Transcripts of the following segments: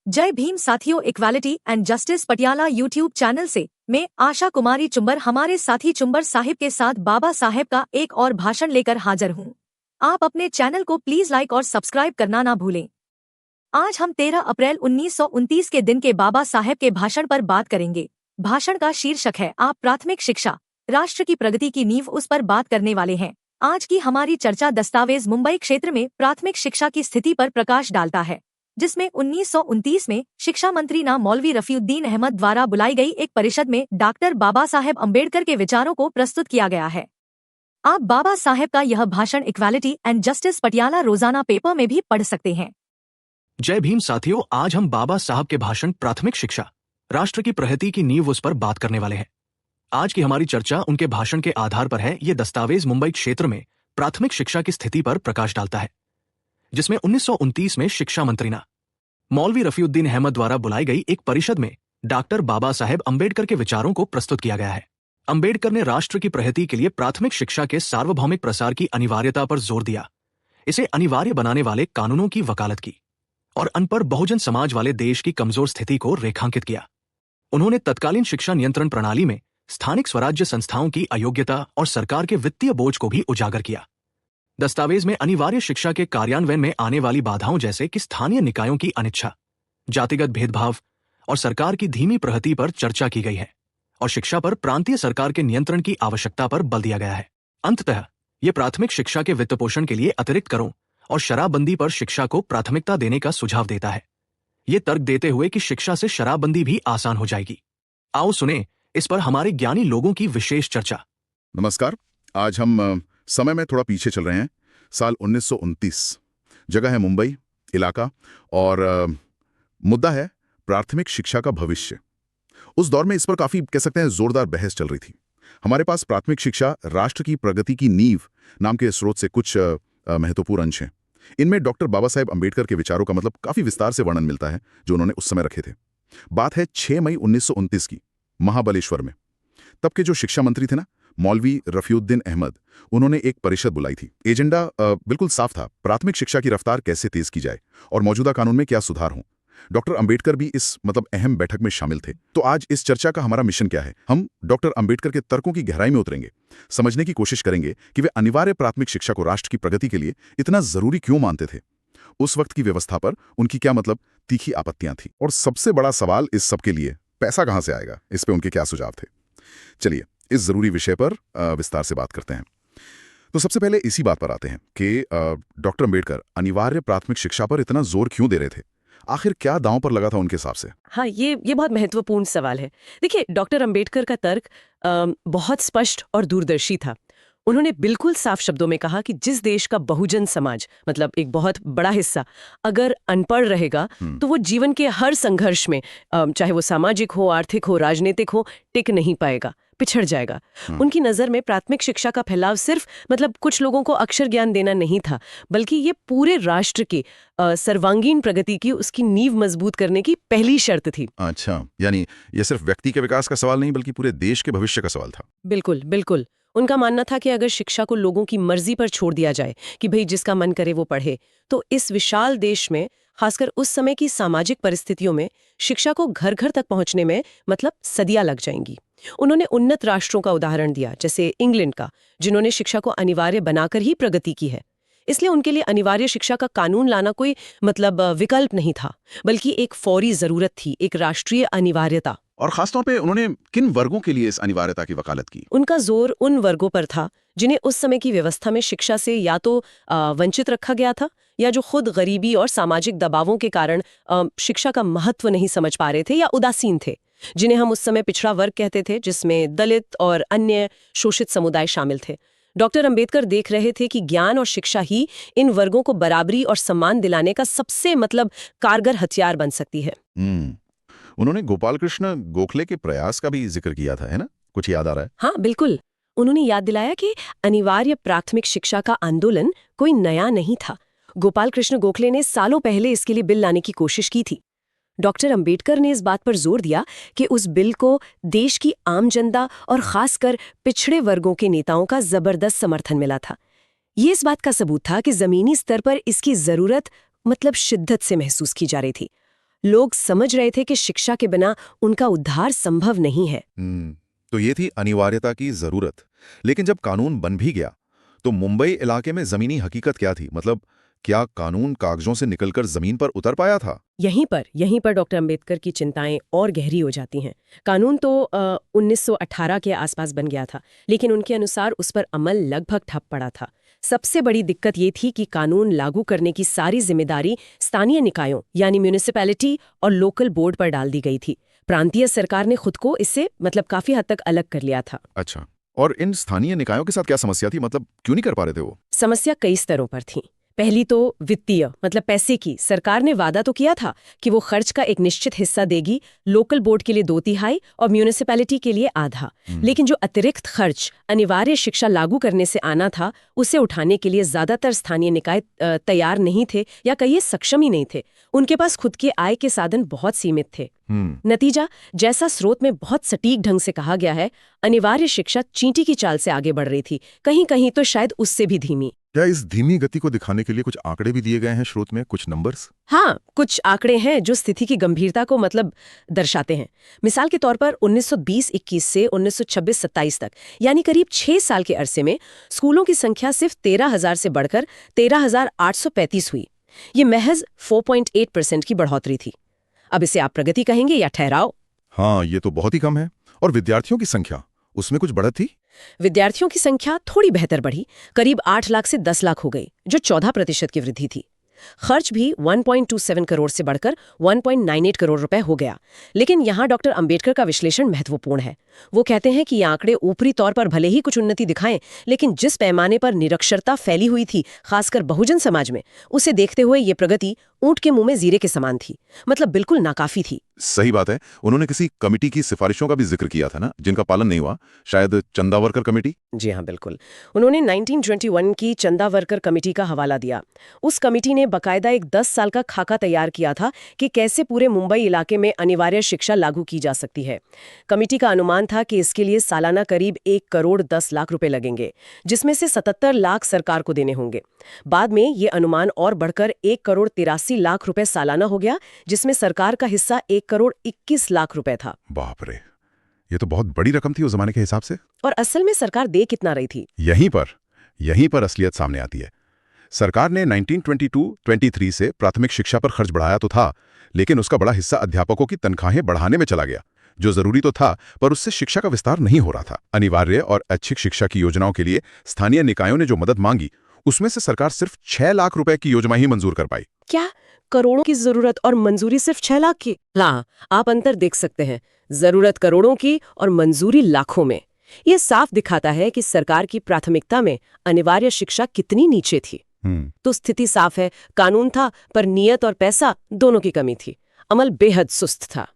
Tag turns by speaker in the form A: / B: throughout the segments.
A: जय भीम साथियों, equality and justice Patiala YouTube channel से मैं आशा कुमारी चुंबर हमारे साथी चुंबर साहिब के साथ बाबा साहेब का एक और भाषण लेकर हाजिर हूँ। आप अपने चैनल को प्लीज लाइक और सब्सक्राइब करना ना भूलें। आज हम 13 अप्रैल 1929 के दिन के बाबा साहेब के भाषण पर बात करेंगे। भाषण का शीर्षक है आप प्राथमिक शिक्षा, राष्ट्र की प्रगति की नींव, उस पर बात करने वाले हैं। आज की हमारी चर्चा दस्तावेज मुंबई क्षेत्र में प्राथमिक शिक्षा की स्थिति पर प्रकाश डालता है, जिसमें 1929 में शिक्षा मंत्री ना मौलवी रफीउद्दीन अहमद द्वारा बुलाई गई एक परिषद में डॉक्टर बाबा साहेब अम्बेडकर के विचारों को प्रस्तुत किया गया है। आप बाबा साहेब का यह भाषण इक्वालिटी एंड जस्टिस पटियाला रोजाना पेपर में भी पढ़ सकते हैं।
B: जय भीम साथियों, आज हम बाबा साहब के भाषण प्राथमिक शिक्षा, राष्ट्र की प्रगति की नींव, उस पर बात करने वाले हैं। आज की हमारी चर्चा उनके भाषण के आधार पर है। ये दस्तावेज मुंबई क्षेत्र में प्राथमिक शिक्षा की स्थिति पर प्रकाश डालता है, जिसमें 1929 में शिक्षा मंत्री ना मौलवी रफीउद्दीन अहमद द्वारा बुलाई गई एक परिषद में डॉक्टर बाबा साहेब अम्बेडकर के विचारों को प्रस्तुत किया गया है। अम्बेडकर ने राष्ट्र की प्रगति के लिए प्राथमिक शिक्षा के सार्वभौमिक प्रसार की अनिवार्यता पर जोर दिया, इसे अनिवार्य बनाने वाले कानूनों की वकालत की और अनपढ़ बहुजन समाज वाले देश की कमजोर स्थिति को रेखांकित किया। उन्होंने तत्कालीन शिक्षा नियंत्रण प्रणाली में स्थानिक स्वराज्य संस्थाओं की अयोग्यता और सरकार के वित्तीय बोझ को भी उजागर किया। दस्तावेज में अनिवार्य शिक्षा के कार्यान्वयन में आने वाली बाधाओं जैसे कि स्थानीय निकायों की अनिच्छा, जातिगत भेदभाव और सरकार की धीमी प्रगति पर चर्चा की गई है और शिक्षा पर प्रांतीय सरकार के नियंत्रण की आवश्यकता पर बल दिया गया है। अंततः ये प्राथमिक शिक्षा के वित्तपोषण के लिए अतिरिक्त करों और शराबबंदी पर शिक्षा को प्राथमिकता देने का सुझाव देता है, ये तर्क देते हुए कि शिक्षा से शराबबंदी भी आसान हो जाएगी। आओ सुने इस पर हमारे ज्ञानी लोगों की विशेष चर्चा।
C: नमस्कार। आज हम समय में थोड़ा पीछे चल रहे हैं। साल 1929, जगह है मुंबई, इलाका, और मुद्दा है प्राथमिक शिक्षा का भविष्य। उस दौर में इस पर काफी कह सकते हैं जोरदार बहस चल रही थी। हमारे पास प्राथमिक शिक्षा, राष्ट्र की प्रगति की नींव नाम के स्रोत से कुछ महत्वपूर्ण अंश हैं। इनमें डॉक्टर बाबा साहेब अम्बेडकर के विचारों का मतलब काफी विस्तार से वर्णन मिलता है, जो उन्होंने उस समय रखे थे। बात है 6 मई 1929 की, महाबलेश्वर में। तब के जो शिक्षा मंत्री थे ना, मौलवी रफीउद्दीन अहमद, उन्होंने एक परिषद बुलाई थी। एजेंडा बिल्कुल साफ था, प्राथमिक शिक्षा की रफ्तार कैसे तेज की जाए और मौजूदा कानून में क्या सुधार हों। डॉक्टर अंबेडकर भी इस अहम बैठक में शामिल थे। तो आज इस चर्चा का हमारा मिशन क्या है? हम डॉक्टर अंबेडकर के तर्कों की गहराई में उतरेंगे, समझने की कोशिश करेंगे कि वे अनिवार्य प्राथमिक शिक्षा को राष्ट्र की प्रगति के लिए इतना जरूरी क्यों मानते थे। उस वक्त की व्यवस्था पर उनकी क्या तीखी आपत्तियां थी, और सबसे बड़ा सवाल इस सब के लिए पैसा कहां से आएगा, इस पे उनके क्या सुझाव थे। चलिए इस जरूरी विषय पर विस्तार से बात करते हैं। तो सबसे पहले इसी बात पर आते हैं कि डॉक्टर अंबेडकर अनिवार्य प्राथमिक शिक्षा पर इतना जोर क्यों दे रहे थे? आखिर क्या दांव पर लगा था उनके हिसाब से?
D: हाँ, ये बहुत महत्वपूर्ण सवाल है। देखिए, डॉक्टर अंबेडकर का तर्क बहुत स्पष्ट और दूरदर्शी था। उन्होंने बिल्कुल साफ शब्दों में कहा कि जिस देश का बहुजन समाज, एक बहुत बड़ा हिस्सा, अगर अनपढ़ रहेगा तो वो जीवन के हर संघर्ष में, चाहे वो सामाजिक हो, आर्थिक हो, राजनीतिक हो, टिक नहीं पाएगा, पिछड़ जाएगा। उनकी नज़र में प्राथमिक शिक्षा का फैलाव सिर्फ कुछ लोगों को अक्षर ज्ञान देना नहीं था, बल्कि ये पूरे राष्ट्र की सर्वांगीण प्रगति की, उसकी नींव मजबूत करने की पहली शर्त थी।
C: अच्छा, यानी ये सिर्फ व्यक्ति के विकास का सवाल नहीं, बल्कि पूरे देश के भविष्य का सवाल था।
D: बिल्कुल बिल्कुल। उनका मानना था कि अगर शिक्षा को लोगों की मर्जी पर छोड़ दिया जाए कि भाई जिसका मन करे वो पढ़े, तो इस विशाल देश में, खासकर उस समय की सामाजिक परिस्थितियों में, शिक्षा को घर घर तक पहुंचने में सदियां लग जाएंगी। उन्होंने उन्नत राष्ट्रों का उदाहरण दिया, जैसे इंग्लैंड का, जिन्होंने शिक्षा को अनिवार्य बनाकर ही प्रगति की है। इसलिए उनके लिए अनिवार्य शिक्षा का कानून लाना कोई विकल्प नहीं था, बल्कि एक फौरी जरूरत थी, एक राष्ट्रीय अनिवार्यता।
C: और खासतौर पे उन्होंने किन वर्गों के लिए इस अनिवार्यता की वकालत की?
D: उनका जोर उन वर्गों पर था जिन्हें उस समय की व्यवस्था में शिक्षा से या तो वंचित रखा गया था, या जो खुद गरीबी और सामाजिक दबावों के कारण शिक्षा का महत्व नहीं समझ पा रहे थे या उदासीन थे, जिन्हें हम उस समय पिछड़ा वर्ग कहते थे, जिसमें दलित और अन्य शोषित समुदाय शामिल थे। डॉक्टर अंबेडकर देख रहे थे कि ज्ञान और शिक्षा ही इन वर्गों को बराबरी और सम्मान दिलाने का सबसे कारगर हथियार बन सकती है।
C: उन्होंने गोपाल कृष्ण गोखले के प्रयास का भी जिक्र किया था, है ना? कुछ याद आ रहा है?
D: हाँ बिल्कुल। उन्होंने याद दिलाया कि अनिवार्य प्राथमिक शिक्षा का आंदोलन कोई नया नहीं था। गोपाल कृष्ण गोखले ने सालों पहले इसके लिए बिल लाने की कोशिश की थी। डॉक्टर अंबेडकर ने इस बात पर जोर दिया कि उस बिल को देश की आम जनता और खासकर पिछड़े वर्गों के नेताओं का जबरदस्त समर्थन मिला था। ये इस बात का सबूत था कि जमीनी स्तर पर इसकी जरूरत शिद्दत से महसूस की जा रही थी। लोग समझ रहे थे कि शिक्षा के बिना उनका उद्धार संभव नहीं है।
E: तो ये थी अनिवार्यता की जरूरत। लेकिन जब कानून बन भी गया तो मुंबई इलाके में जमीनी हकीकत क्या थी? मतलब क्या कानून कागजों से निकलकर जमीन पर उतर पाया था?
D: यहीं पर डॉक्टर अंबेडकर की चिंताएं और गहरी हो जाती हैं। कानून तो 1918 के आसपास बन गया था, लेकिन उनके अनुसार उस पर अमल लगभग ठप पड़ा था। सबसे बड़ी दिक्कत ये थी कि कानून लागू करने की सारी जिम्मेदारी स्थानीय निकायों यानी म्यूनिसिपैलिटी और लोकल बोर्ड पर डाल दी गई थी। प्रांतीय सरकार ने खुद को इससे काफी हद तक अलग कर लिया था।
E: अच्छा, और इन स्थानीय निकायों के साथ क्या समस्या थी? मतलब क्यों नहीं कर पा रहे थे वो?
D: समस्या कई स्तरों पर थी। पहली तो वित्तीय, पैसे की। सरकार ने वादा तो किया था कि वो खर्च का एक निश्चित हिस्सा देगी, लोकल बोर्ड के लिए 2/3 और म्यूनिसिपैलिटी के लिए आधा। लेकिन जो अतिरिक्त खर्च अनिवार्य शिक्षा लागू करने से आना था, उसे उठाने के लिए ज्यादातर स्थानीय निकाय तैयार नहीं थे या कई सक्षम ही नहीं थे। उनके पास खुद के आय के साधन बहुत सीमित थे। नतीजा, जैसा स्रोत में बहुत सटीक ढंग से कहा गया है, अनिवार्य शिक्षा चींटी की चाल से आगे बढ़ रही थी, कहीं कहीं तो शायद उससे भी धीमी।
C: क्या इस धीमी गति को दिखाने के लिए कुछ आंकड़े भी दिए गए हैं स्रोत में, कुछ नंबर्स?
D: हाँ, कुछ आंकड़े हैं जो स्थिति की गंभीरता को दर्शाते हैं। मिसाल के तौर पर 1920-21 से 1926-27 तक, यानी करीब 6 साल के अरसे में स्कूलों की संख्या सिर्फ 13,000 से बढ़कर 13,835 हुई। ये महज 4.8% की बढ़ोतरी थी। अब इसे आप प्रगति कहेंगे या ठहराव?
C: हाँ, ये तो बहुत ही कम है। और विद्यार्थियों की संख्या, उसमें कुछ बढ़त थी?
D: विद्यार्थियों की संख्या थोड़ी बेहतर बढ़ी, करीब 8 लाख से 10 लाख हो गई, जो 14% की वृद्धि थी। खर्च भी 1.27 करोड़ से बढ़कर 1.98 करोड़ रुपए हो गया। लेकिन यहाँ डॉक्टर अंबेडकर का विश्लेषण महत्वपूर्ण है। वो कहते हैं कि ये आंकड़े ऊपरी तौर पर भले ही कुछ उन्नति दिखाएं, लेकिन जिस पैमाने पर निरक्षरता फैली हुई थी, खासकर बहुजन समाज में, उसे देखते हुए ये प्रगति ऊंट के मुंह में जीरे के समान थी। बिल्कुल नाकाफी थी।
C: सही बात है। उन्होंने किसी कमेटी की सिफारिशों का भी जिक्र किया था ना, जिनका पालन नहीं हुआ, शायद चंदा वर्कर कमेटी?
D: जी हाँ, बिल्कुल। उन्होंने 1921 की चंदा वर्कर कमेटी का हवाला दिया। उस कमेटी ने बकायदा एक 10 साल का खाका तैयार किया था कि कैसे पूरे मुंबई इलाके में अनिवार्य शिक्षा लागू की जा सकती है। कमेटी का अनुमान था कि इसके लिए सालाना करीब 1 करोड़ 10 लाख रुपए लगेंगे, जिसमें से 77 लाख सरकार को देने होंगे। बाद में ये अनुमान और बढ़कर 1 करोड़ 83 लाख रुपए सालाना हो गया, जिसमें सरकार का हिस्सा 1 करोड़ 21 लाख रुपए था।
C: बाप रे, ये तो बहुत बड़ी रकम थी उस जमाने के हिसाब से।
D: और असल में सरकार दे कितना रही थी?
C: यहीं पर असलियत सामने आती है। सरकार ने 1922-23 से प्राथमिक शिक्षा पर खर्च बढ़ाया तो था, लेकिन उसका बड़ा हिस्सा अध्यापकों की तनख्वाहें बढ़ाने में चला गया, जो जरूरी तो था, पर उससे शिक्षा का विस्तार नहीं हो रहा था। अनिवार्य और ऐच्छिक शिक्षा की योजनाओं के लिए स्थानीय निकायों ने जो मदद मांगी, उसमें से सरकार सिर्फ 6 लाख रुपए की योजना ही मंजूर कर पाई।
D: क्या करोड़ों की जरूरत और मंजूरी सिर्फ 6 लाख की? हाँ, आप अंतर देख सकते हैं। जरूरत करोड़ों की और मंजूरी लाखों में। ये साफ दिखाता है कि सरकार की प्राथमिकता में अनिवार्य शिक्षा कितनी नीचे थी। तो स्थिति साफ है, कानून था, पर नियत और पैसा दोनों की कमी थी। अमल बेहद सुस्त था।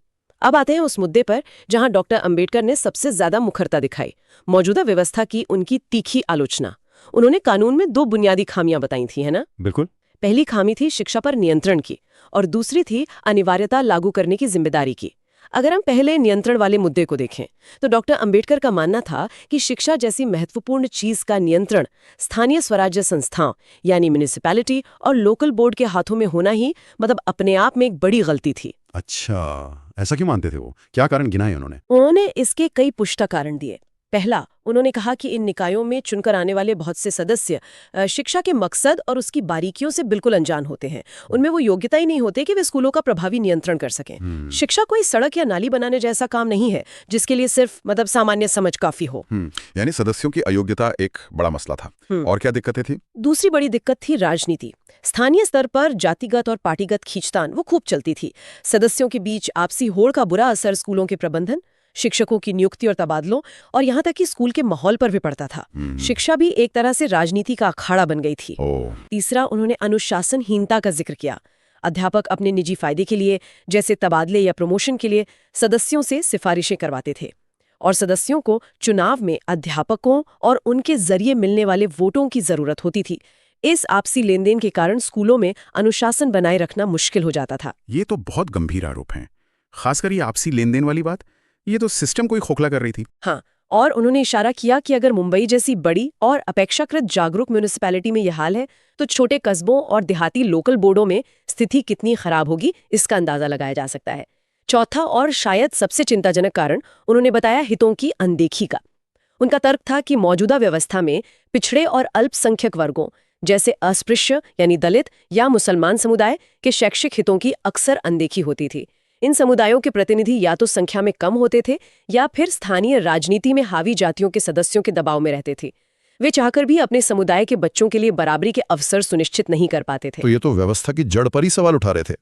D: अब आते हैं उस मुद्दे पर जहां डॉक्टर अंबेडकर ने सबसे ज्यादा मुखरता दिखाई, मौजूदा व्यवस्था की उनकी तीखी आलोचना। उन्होंने कानून में 2 बुनियादी खामियां बताई थी, है ना?
C: बिल्कुल।
D: पहली खामी थी शिक्षा पर नियंत्रण की, और दूसरी थी अनिवार्यता लागू करने की जिम्मेदारी की। अगर हम पहले नियंत्रण वाले मुद्दे को देखें, तो डॉक्टर अंबेडकर का मानना था कि शिक्षा जैसी महत्वपूर्ण चीज का नियंत्रण स्थानीय स्वराज्य संस्थाओं यानी म्यूनिसिपैलिटी और लोकल बोर्ड के हाथों में होना ही अपने आप में एक बड़ी गलती थी।
C: अच्छा, ऐसा क्यों मानते थे वो? क्या कारण गिनाए
D: उन्होंने इसके कई पुष्टा कारण दिए। पहला, उन्होंने कहा कि इन निकायों में चुनकर आने वाले बहुत से सदस्य शिक्षा के मकसद और उसकी बारीकियों से बिल्कुल अनजान होते हैं। उनमें वो योग्यता ही नहीं होती कि वे स्कूलों का प्रभावी नियंत्रण कर सकें। शिक्षा कोई सड़क या नाली बनाने जैसा काम नहीं है, जिसके लिए सिर्फ सामान्य समझ काफी हो।
C: यानी सदस्यों की अयोग्यता एक बड़ा मसला था। और क्या दिक्कतें थी?
D: दूसरी बड़ी दिक्कत थी राजनीति। स्थानीय स्तर पर जातिगत और पार्टीगत खींचतान वो खूब चलती थी। सदस्यों के बीच आपसी होड़ का बुरा असर स्कूलों के प्रबंधन, शिक्षकों की नियुक्ति और तबादलों और यहाँ तक कि स्कूल के माहौल पर भी पड़ता था। शिक्षा भी एक तरह से राजनीति का अखाड़ा बन गई थी। तीसरा, उन्होंने अनुशासनहीनता का जिक्र किया। अध्यापक अपने निजी फायदे के लिए, जैसे तबादले या प्रमोशन के लिए, सदस्यों से सिफारिशें करवाते थे, और सदस्यों को चुनाव में अध्यापकों और उनके जरिए मिलने वाले वोटों की जरूरत होती थी। इस आपसी लेन देन के कारण स्कूलों में अनुशासन बनाए रखना मुश्किल हो जाता था।
C: ये तो बहुत गंभीर आरोप हैं, खासकर ये आपसी लेन देन वाली बात। ये तो सिस्टम को ही खोखला कर रही थी।
D: हाँ, और उन्होंने इशारा किया कि अगर मुंबई जैसी बड़ी और अपेक्षाकृत जागरूक म्यूनिसिपैलिटी में यह हाल है, तो छोटे कस्बों और देहाती लोकल बोर्डों में स्थिति कितनी खराब होगी इसका अंदाजा लगाया जा सकता है। चौथा और शायद सबसे चिंताजनक कारण उन्होंने बताया हितों की अनदेखी का। उनका तर्क था कि मौजूदा व्यवस्था में पिछड़े और अल्पसंख्यक वर्गों जैसे अस्पृश्य यानी दलित या मुसलमान समुदाय के शैक्षिक हितों की अक्सर अनदेखी होती थी। इन समुदायों के प्रतिनिधि या तो संख्या में कम होते थे या फिर स्थानीय राजनीति में हावी जातियों के सदस्यों के दबाव में रहते थे। वे चाहकर भी अपने समुदाय के बच्चों के लिए बराबरी के अवसर सुनिश्चित नहीं कर पाते थे।
E: तो ये तो व्यवस्था की जड़ पर ही सवाल उठा रहे थे।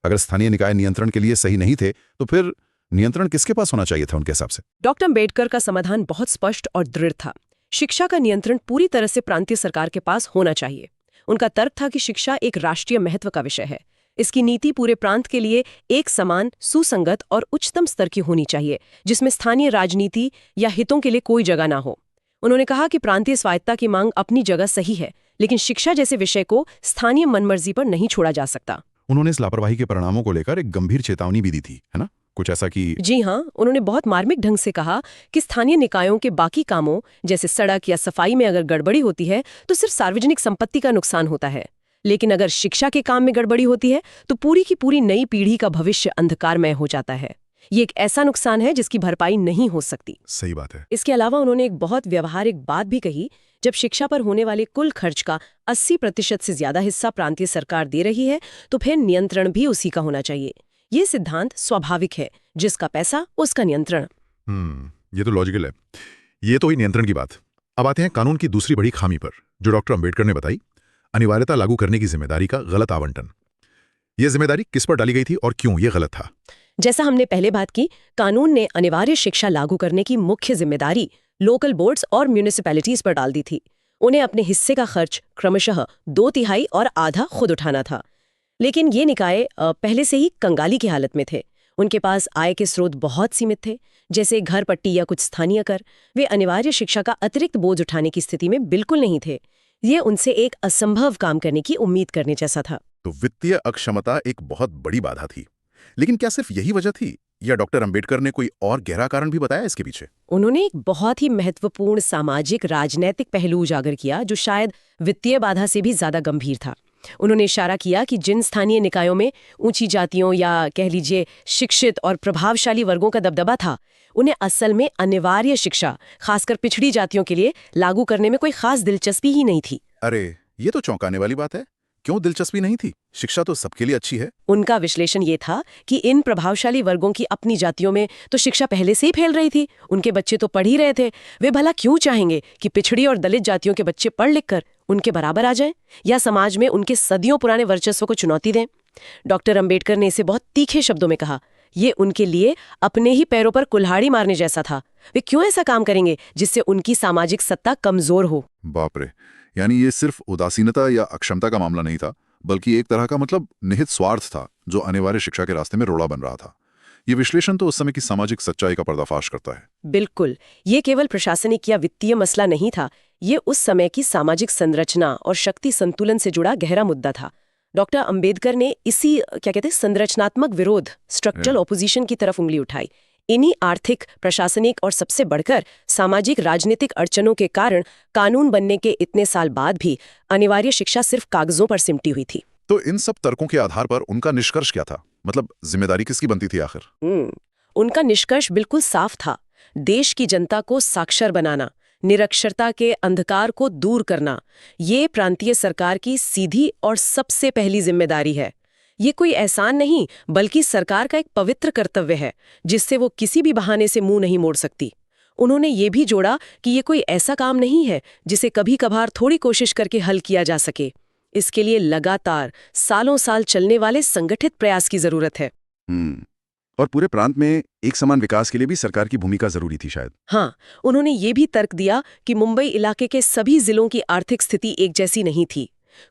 E: अगर स्थानीय निकाय नियंत्रण के लिए सही नहीं थे तो फिर नियंत्रण किसके पास होना चाहिए था उनके हिसाब से?
D: डॉक्टर अम्बेडकर का समाधान बहुत स्पष्ट और दृढ़ था। शिक्षा का नियंत्रण पूरी तरह से प्रांतीय सरकार के पास होना चाहिए। उनका तर्क था कि शिक्षा एक राष्ट्रीय महत्व का विषय है। इसकी नीति पूरे प्रांत के लिए एक समान, सुसंगत और उच्चतम स्तर की होनी चाहिए, जिसमें स्थानीय राजनीति या हितों के लिए कोई जगह ना हो। उन्होंने कहा कि प्रांतीय स्वायत्तता की मांग अपनी जगह सही है, लेकिन शिक्षा जैसे विषय को स्थानीय मनमर्जी पर नहीं छोड़ा जा सकता।
E: उन्होंने इस लापरवाही के परिणामों को लेकर एक गंभीर चेतावनी भी दी थी, है ना? कुछ ऐसा कि
D: जी हाँ, उन्होंने बहुत मार्मिक ढंग से कहा कि स्थानीय निकायों के बाकी कामों जैसे सड़क या सफाई में अगर गड़बड़ी होती है तो सिर्फ सार्वजनिक संपत्ति का नुकसान होता है, लेकिन अगर शिक्षा के काम में गड़बड़ी होती है तो पूरी की पूरी नई पीढ़ी का भविष्य अंधकारमय हो जाता है। ये एक ऐसा नुकसान है जिसकी भरपाई नहीं हो सकती।
E: सही बात है।
D: इसके अलावा उन्होंने एक बहुत व्यवहारिक बात भी कही, जब शिक्षा पर होने वाले कुल खर्च का 80% से ज्यादा हिस्सा प्रांतीय सरकार दे रही है तो फिर नियंत्रण भी उसी का होना चाहिए। ये सिद्धांत स्वाभाविक है, जिसका पैसा उसका नियंत्रण।
E: ये तो लॉजिकल है। ये तो ही नियंत्रण की बात। अब आते हैं कानून की दूसरी बड़ी खामी पर, जो डॉक्टर अम्बेडकर ने बताई, अनिवार्यता लागू करने की जिम्मेदारी का गलत आवंटन। ये जिम्मेदारी किस पर डाली गई थी और क्यों ये गलत था?
D: जैसा हमने पहले बात की, कानून ने अनिवार्य शिक्षा लागू करने की मुख्य जिम्मेदारी लोकल बोर्ड्स और म्यूनिसिपैलिटीज पर डाल दी थी। उन्हें अपने हिस्से का खर्च क्रमशः 2/3 और आधा खुद उठाना था। लेकिन ये निकाय पहले से ही कंगाली की हालत में थे। उनके पास आय के स्रोत बहुत सीमित थे, जैसे घर पट्टी या कुछ स्थानीय कर। वे अनिवार्य शिक्षा का अतिरिक्त बोझ उठाने की स्थिति में बिल्कुल नहीं थे। ये उनसे एक असंभव काम करने की उम्मीद करने जैसा था।
C: तो वित्तीय अक्षमता एक बहुत बड़ी बाधा थी। लेकिन क्या सिर्फ यही वजह थी या डॉक्टर अंबेडकर ने कोई और गहरा कारण भी बताया इसके पीछे?
D: उन्होंने एक बहुत ही महत्वपूर्ण सामाजिक राजनैतिक पहलू उजागर किया, जो शायद वित्तीय बाधा से भी ज्यादा गंभीर था। उन्होंने इशारा किया कि जिन स्थानीय निकायों में ऊंची जातियों या कह लीजिए शिक्षित और प्रभावशाली वर्गों का दबदबा था, उन्हें असल में अनिवार्य शिक्षा, खासकर पिछड़ी जातियों के लिए लागू करने में कोई खास दिलचस्पी ही नहीं थी।
C: अरे, ये तो चौंकाने वाली बात है। क्यों दिलचस्पी नहीं थी? शिक्षा तो सबके लिए अच्छी है।
D: उनका विश्लेषण ये था कि इन प्रभावशाली वर्गों की अपनी जातियों में तो शिक्षा पहले से ही फैल रही थी। उनके बच्चे तो पढ़ ही रहे थे। वे भला क्यों चाहेंगे कि पिछड़ी और दलित जातियों के बच्चे पढ़ लिख कर उनके बराबर आ जाएं या समाज में उनके सदियों पुराने वर्चस्व को चुनौती दें? डॉक्टर अम्बेडकर ने इसे बहुत तीखे शब्दों में कहा। ये उनके लिए अपने ही पैरों पर कुल्हाड़ी मारने जैसा था। वे क्यों ऐसा काम करेंगे जिससे उनकी सामाजिक सत्ता कमजोर हो?
E: बाप रे, यानी ये सिर्फ उदासीनता या अक्षमता का मामला नहीं था, बल्कि एक तरह का निहित स्वार्थ था जो अनिवार्य शिक्षा के रास्ते में रोड़ा बन रहा था। ये विश्लेषण तो उस समय की सामाजिक सच्चाई का पर्दाफाश करता है।
D: बिल्कुल, ये केवल प्रशासनिक या वित्तीय मसला नहीं था। ये उस समय की सामाजिक संरचना और शक्ति संतुलन से जुड़ा गहरा मुद्दा था। डॉक्टर अम्बेडकर ने इसी संरचनात्मक विरोध, स्ट्रक्चरल ऑपोजिशन की तरफ उंगली उठाई। इन्हीं आर्थिक, प्रशासनिक और सबसे बढ़कर सामाजिक राजनीतिक अड़चनों के कारण कानून बनने के इतने साल बाद भी अनिवार्य शिक्षा सिर्फ कागजों पर सिमटी हुई थी।
E: तो इन सब तर्कों के आधार पर उनका निष्कर्ष क्या था? जिम्मेदारी किसकी बनती थी आखिर?
D: उनका निष्कर्ष बिल्कुल साफ था। देश की जनता को साक्षर बनाना, निरक्षरता के अंधकार को दूर करना, ये प्रांतीय सरकार की सीधी और सबसे पहली जिम्मेदारी है। ये कोई एहसान नहीं, बल्कि सरकार का एक पवित्र कर्तव्य है, जिससे वो किसी भी बहाने से मुंह नहीं मोड़ सकती। उन्होंने ये भी जोड़ा कि ये कोई ऐसा काम नहीं है जिसे कभी कभार थोड़ी कोशिश करके हल किया जा सके। इसके लिए लगातार सालों साल चलने वाले संगठित प्रयास की जरूरत है।
E: और पूरे प्रांत में एक समान विकास के लिए भी सरकार की भूमिका जरूरी थी शायद।
D: हाँ, उन्होंने ये भी तर्क दिया कि मुंबई इलाके के सभी जिलों की आर्थिक स्थिति एक जैसी नहीं थी।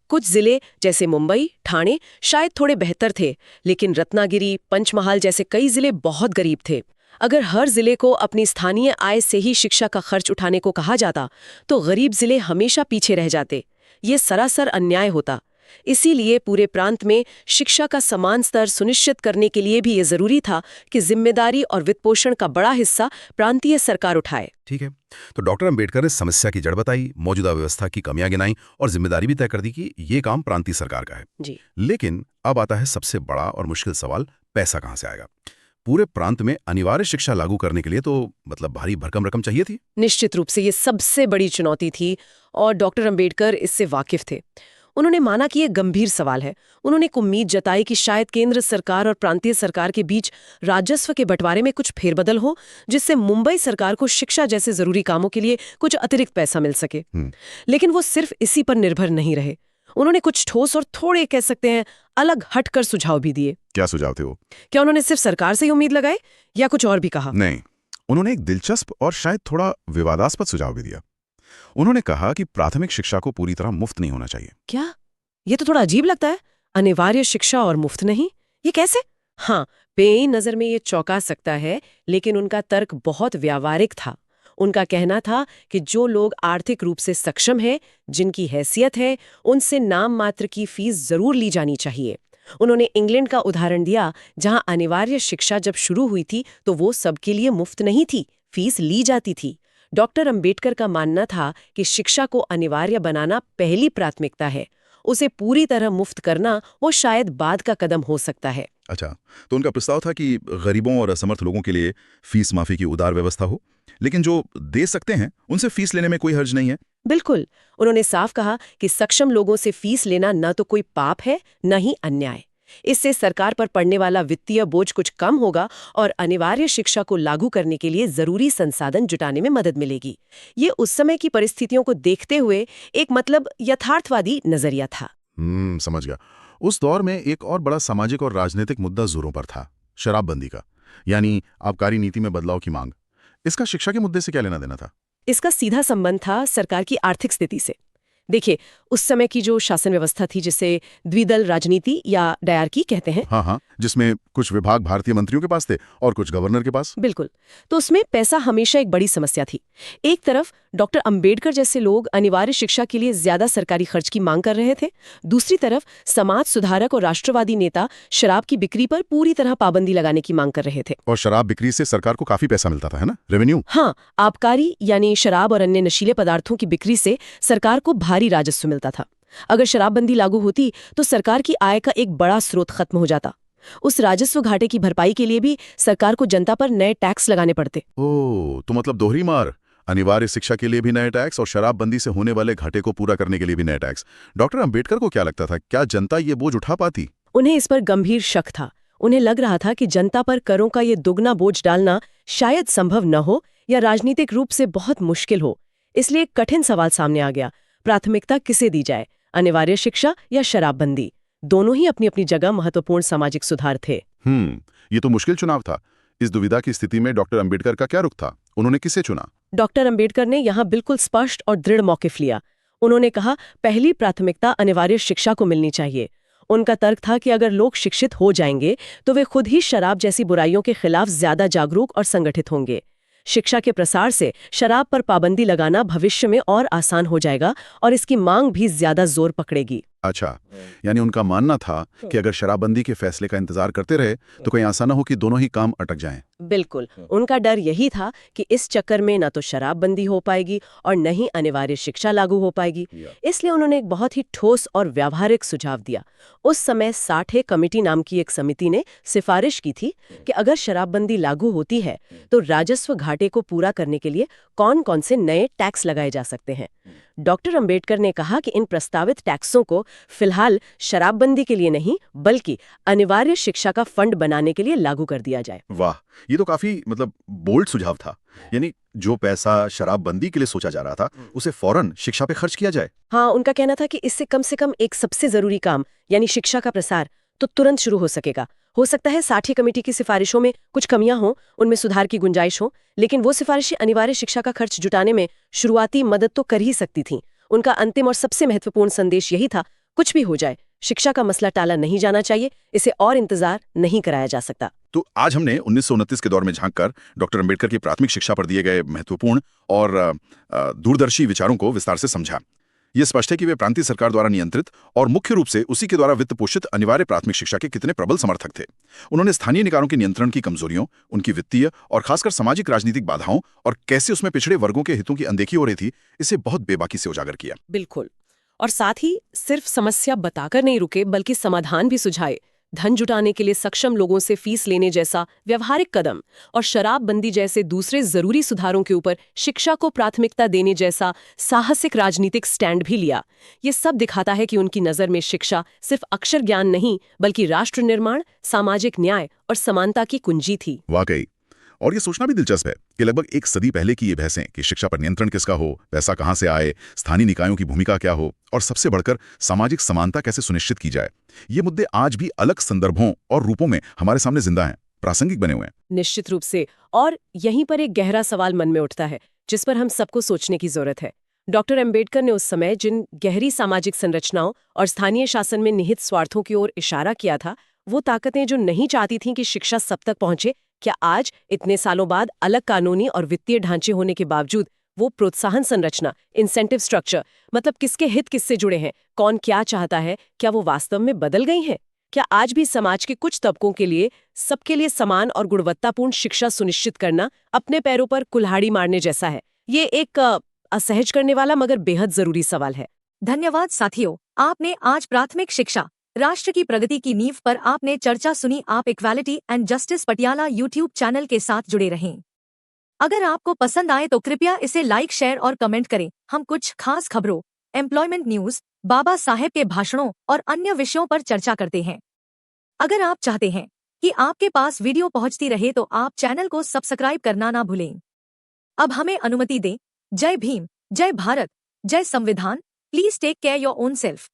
D: कुछ जिले जैसे मुंबई, ठाणे शायद थोड़े बेहतर थे, लेकिन रत्नागिरी, पंचमहाल जैसे कई जिले बहुत गरीब थे। अगर हर जिले को अपनी स्थानीय आय से ही शिक्षा का खर्च उठाने को कहा जाता, तो गरीब जिले हमेशा पीछे रह जाते। ये सरासर अन्याय होता। इसीलिए पूरे प्रांत में शिक्षा का समान स्तर सुनिश्चित करने के लिए भी ये जरूरी था कि जिम्मेदारी और वित्तपोषण का बड़ा हिस्सा प्रांतीय सरकार उठाए।
F: ठीक है, तो डॉक्टर अंबेडकर ने समस्या की जड़ बताई, मौजूदा व्यवस्था की कमियां गिनाई और जिम्मेदारी भी तय कर दी कि ये काम प्रांतीय सरकार का है।
D: जी।
F: लेकिन अब आता है सबसे बड़ा और मुश्किल सवाल, पैसा कहाँ से आएगा? पूरे प्रांत में अनिवार्य शिक्षा लागू करने के लिए तो मतलब भारी भरकम रकम चाहिए थी।
D: निश्चित रूप से ये सबसे बड़ी चुनौती थी और डॉक्टर अंबेडकर इससे वाकिफ थे। उन्होंने माना कि ये गंभीर सवाल है। उन्होंने एक उम्मीद जताई कि शायद केंद्र सरकार और प्रांतीय सरकार के बीच राजस्व के बंटवारे में कुछ फेरबदल हो, जिससे मुंबई सरकार को शिक्षा जैसे जरूरी कामों के लिए कुछ अतिरिक्त पैसा मिल सके। लेकिन वो सिर्फ इसी पर निर्भर नहीं रहे। उन्होंने कुछ ठोस और थोड़े कह सकते हैं अलग हटकर सुझाव भी दिए।
C: क्या सुझाव थे वो?
D: क्या उन्होंने सिर्फ सरकार से ही उम्मीद लगाई या कुछ और भी कहा?
C: नहीं, उन्होंने एक दिलचस्प और शायद थोड़ा विवादास्पद सुझाव भी दिया। उन्होंने कहा कि प्राथमिक शिक्षा को पूरी तरह मुफ्त नहीं होना चाहिए।
D: क्या? ये तो थोड़ा अजीब लगता है। अनिवार्य शिक्षा और मुफ्त नहीं, ये कैसे? हाँ, पेई नजर में ये चौंका सकता है, लेकिन उनका तर्क बहुत व्यावहारिक था। उनका कहना था कि जो लोग आर्थिक रूप से सक्षम हैं, जिनकी हैसियत है, उनसे नाम मात्र की फीस जरूर ली जानी चाहिए। उन्होंने इंग्लैंड का उदाहरण दिया, जहां अनिवार्य शिक्षा जब शुरू हुई थी तो वो सबके लिए मुफ्त नहीं थी, फीस ली जाती थी। डॉक्टर अंबेडकर का मानना था कि शिक्षा को अनिवार्य बनाना पहली प्राथमिकता है, उसे पूरी तरह मुफ्त करना वो शायद बाद का कदम हो सकता है।
C: अच्छा, तो उनका प्रस्ताव था कि गरीबों और असमर्थ लोगों के लिए फीस माफी की उदार व्यवस्था हो, लेकिन जो दे सकते हैं उनसे फीस लेने में कोई हर्ज नहीं है।
D: बिल्कुल, उन्होंने साफ कहा कि सक्षम लोगों से फीस लेना न तो कोई पाप है, न ही अन्याय। इससे सरकार पर पड़ने वाला वित्तीय बोझ कुछ कम होगा और अनिवार्य शिक्षा को लागू करने के लिए जरूरी संसाधन जुटाने में मदद मिलेगी। ये उस समय की परिस्थितियों को देखते हुए एक मतलब यथार्थवादी नजरिया था।
C: समझ गया। उस दौर में एक और बड़ा सामाजिक और राजनीतिक मुद्दा जोरों पर था, शराबबंदी का, यानी आबकारी नीति में बदलाव की मांग। इसका शिक्षा के मुद्दे से क्या लेना देना था?
D: इसका सीधा संबंध था सरकार की आर्थिक स्थिति से। देखिए, उस समय की जो शासन व्यवस्था थी, जिसे द्विदल राजनीति या डायरकी कहते हैं।
C: हाँ, जिसमें कुछ विभाग भारतीय मंत्रियों के पास थे और कुछ गवर्नर के पास।
D: बिल्कुल, तो उसमें पैसा हमेशा एक बड़ी समस्या थी। एक तरफ डॉक्टर अंबेडकर जैसे लोग अनिवार्य शिक्षा के लिए ज्यादा सरकारी खर्च की मांग कर रहे थे, दूसरी तरफ समाज सुधारक और राष्ट्रवादी नेता शराब की बिक्री पर पूरी तरह पाबंदी लगाने की मांग कर रहे थे।
C: और शराब बिक्री से सरकार को काफी पैसा मिलता था, है ना, रेवेन्यू।
D: हाँ, आबकारी यानी शराब और अन्य नशीले पदार्थों की बिक्री से सरकार को भारी राजस्व मिलता था। अगर शराबबंदी लागू होती तो सरकार की आय का एक बड़ा स्रोत खत्म हो जाता। उस राजस्व घाटे की भरपाई के लिए भी सरकार को जनता पर नए टैक्स लगाने पड़ते।
C: ओह, तो मतलब दोहरी मार, अनिवार्य शिक्षा के लिए भी नए टैक्स और शराबबंदी से होने वाले घाटे को पूरा करने के लिए भी नए टैक्स। डॉक्टर अंबेडकर को क्या लगता था, क्या जनता ये बोझ उठा पाती?
D: उन्हें इस पर गंभीर शक था। उन्हें लग रहा था कि जनता पर करों का ये दुगना बोझ डालना शायद संभव न हो या राजनीतिक रूप से बहुत मुश्किल हो। इसलिए एक कठिन सवाल सामने आ गया, प्राथमिकता किसे दी जाए, अनिवार्य शिक्षा या शराबबंदी? दोनों ही अपनी अपनी जगह महत्वपूर्ण सामाजिक सुधार थे।
C: ये तो मुश्किल चुनाव था। इस दुविधा की स्थिति में डॉक्टर अंबेडकर का क्या रुख था? उन्होंने किसे चुना?
D: डॉक्टर अंबेडकर ने यहाँ बिल्कुल स्पष्ट और दृढ़ मौकिफ लिया। उन्होंने कहा, पहली प्राथमिकता अनिवार्य शिक्षा को मिलनी चाहिए। उनका तर्क था कि अगर लोग शिक्षित हो जाएंगे तो वे खुद ही शराब जैसी बुराइयों के खिलाफ ज्यादा जागरूक और संगठित होंगे। शिक्षा के प्रसार से शराब पर पाबंदी लगाना भविष्य में और आसान हो जाएगा और इसकी मांग भी ज्यादा जोर पकड़ेगी।
C: अच्छा, यानी उनका मानना था कि अगर शराबबंदी के फैसले का इंतजार करते रहे तो कहीं ऐसा न हो कि दोनों ही काम अटक जाएं।
D: बिल्कुल, उनका डर यही था कि इस चक्कर में न तो शराबबंदी हो पाएगी और न ही अनिवार्य शिक्षा लागू हो पाएगी। इसलिए उन्होंने एक बहुत ही ठोस और व्यावहारिक सुझाव दिया। उस समय 60 कमेटी नाम की एक समिति ने सिफारिश की थी कि अगर शराबबंदी लागू होती है तो राजस्व घाटे को पूरा करने के लिए कौन कौन से नए टैक्स लगाए जा सकते हैं। डॉक्टर अंबेडकर ने कहा कि इन प्रस्तावित टैक्सों को फिलहाल शराबबंदी के लिए नहीं बल्कि अनिवार्य शिक्षा का फंड बनाने के लिए लागू कर दिया जाए।
C: वाह, ये तो काफी बोल्ड सुझाव था। यानी जो पैसा शराबबंदी के लिए सोचा जा रहा था उसे फौरन शिक्षा पे खर्च किया जाए।
D: हाँ, उनका कहना था कि इससे कम से कम एक सबसे जरूरी काम यानी शिक्षा का प्रसार तो तुरंत शुरू हो सकेगा। हो सकता है 60 कमेटी की सिफारिशों में कुछ कमियां हों, उनमें सुधार की गुंजाइश हो, लेकिन वो सिफारिशें अनिवार्य शिक्षा का खर्च जुटाने में शुरुआती मदद तो कर ही सकती थीं। उनका अंतिम और सबसे महत्वपूर्ण संदेश यही था, कुछ भी हो जाए, शिक्षा का मसला टाला नहीं जाना चाहिए, इसे और इंतजार नहीं कराया जा सकता।
C: तो आज हमने 1929 के दौर में झांककर डॉक्टर अंबेडकर की प्राथमिक शिक्षा पर दिए गए महत्वपूर्ण और दूरदर्शी विचारों को विस्तार से समझा। ये स्पष्ट है कि वे प्रांतीय सरकार द्वारा नियंत्रित और मुख्य रूप से उसी के द्वारा वित्त पोषित अनिवार्य प्राथमिक शिक्षा के कितने प्रबल समर्थक थे। उन्होंने स्थानीय निकायों के नियंत्रण की कमजोरियों, उनकी वित्तीय और खासकर सामाजिक राजनीतिक बाधाओं और कैसे उसमें पिछड़े वर्गों के हितों की अनदेखी हो रही थी, इसे बहुत बेबाकी से उजागर किया।
D: बिल्कुल। और साथ ही सिर्फ समस्या बताकर नहीं रुके बल्कि समाधान भी सुझाए। धन जुटाने के लिए सक्षम लोगों से फीस लेने जैसा व्यवहारिक कदम और शराबबंदी जैसे दूसरे जरूरी सुधारों के ऊपर शिक्षा को प्राथमिकता देने जैसा साहसिक राजनीतिक स्टैंड भी लिया। ये सब दिखाता है कि उनकी नज़र में शिक्षा सिर्फ अक्षर ज्ञान नहीं बल्कि राष्ट्र निर्माण, सामाजिक न्याय और समानता की कुंजी थी।
C: वाकई। और ये सोचना भी दिलचस्प है कि लगभग एक सदी पहले की ये बहसें कि शिक्षा पर नियंत्रण किसका हो, पैसा कहाँ से आए, स्थानीय निकायों की भूमिका क्या हो और सबसे बढ़कर सामाजिक समानता कैसे सुनिश्चित की जाए, ये मुद्दे आज भी अलग संदर्भों और रूपों में हमारे सामने जिंदा हैं, प्रासंगिक बने हुए हैं।
D: निश्चित रूप से। और यहीं पर एक गहरा सवाल मन में उठता है जिस पर हम सबको सोचने की जरूरत है। डॉक्टर अंबेडकर ने उस समय जिन गहरी सामाजिक संरचनाओं और स्थानीय शासन में निहित स्वार्थों की ओर इशारा किया था, वो ताकतें जो नहीं चाहती थीं कि शिक्षा सब तक पहुंचे, क्या आज इतने सालों बाद अलग कानूनी और वित्तीय ढांचे होने के बावजूद वो प्रोत्साहन संरचना, इंसेंटिव स्ट्रक्चर, मतलब किसके हित किससे जुड़े हैं, कौन क्या चाहता है, क्या वो वास्तव में बदल गई हैं? क्या आज भी समाज के कुछ तबकों के लिए सबके लिए समान और गुणवत्तापूर्ण शिक्षा सुनिश्चित करना अपने पैरों पर कुल्हाड़ी मारने जैसा है? ये एक असहज करने वाला मगर बेहद जरूरी सवाल है।
A: धन्यवाद साथियों, आपने आज प्राथमिक शिक्षा राष्ट्र की प्रगति की नींव पर आपने चर्चा सुनी। आप equality and justice Patiala YouTube channel के साथ जुड़े रहें। अगर आपको पसंद आए तो कृपया इसे लाइक, शेयर और कमेंट करें। हम कुछ खास खबरों, एम्प्लॉयमेंट न्यूज, बाबा साहेब के भाषणों और अन्य विषयों पर चर्चा करते हैं। अगर आप चाहते हैं कि आपके पास वीडियो पहुंचती रहे तो आप चैनल को सब्सक्राइब करना ना भूलें। अब हमें अनुमति दें। जय भीम, जय भारत, जय संविधान। Please take care your own self.